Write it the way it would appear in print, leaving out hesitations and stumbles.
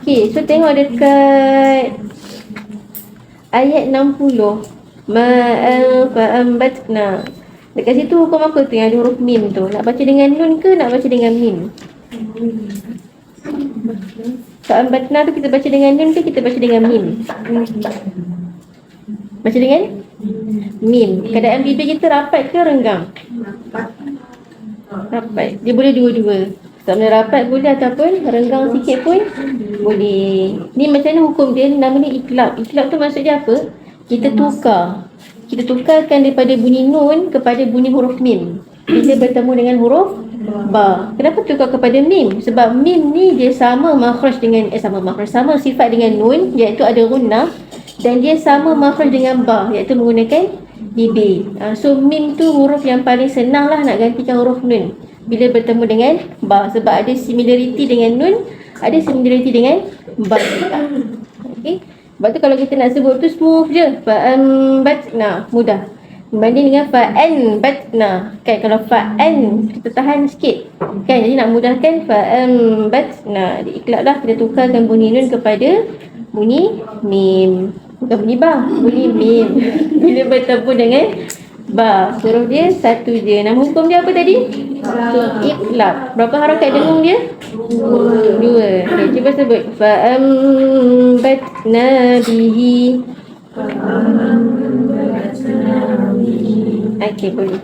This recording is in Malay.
Okay, so tengok dekat ayat 60. Fa'ambatna. Dekat situ hukum apa tu yang ada huruf mim tu? Nak baca dengan nun ke nak baca dengan mim? Fa'ambatna tu kita baca dengan nun ke kita baca dengan mim? Baca dengan mim. Keadaan bibir kita rapat ke renggang? Rapat. Dia boleh dua-dua. Sama rapat boleh ataupun renggang sikit pun boleh. Ni macam mana hukum dia? Nama ni iklab. Iklab tu maksudnya apa? Kita tukarkan daripada bunyi nun kepada bunyi huruf mim bila bertemu dengan huruf ba. Kenapa tukar kepada mim? Sebab mim ni dia sama makhraj dengan sama sifat dengan nun, iaitu ada gunnah, dan dia sama makhraj dengan ba, iaitu menggunakan bibir. So mim tu huruf yang paling senang lah nak gantikan huruf nun bila bertemu dengan ba, sebab ada similarity dengan nun, ada similarity dengan ba juga. Okey. Sebab tu kalau kita nak sebut tu smooth je. Fa'ambatna, mudah. Berbanding dengan fa'anbatna. Kan kalau fa'an kita tahan sikit. Kan jadi nak mudahkan fa'ambatna. Iklab lah, kita tukarkan bunyi nun kepada bunyi mim. Bukan bunyi ba, bunyi mim. Bila bertemu dengan ba, huruf dia satu je. Nama hukum dia apa tadi? Iklab. Berapa harakat dengung dia? Dua. Okay, cuba sebut. Fa'ambatna bihi. Okay, boleh.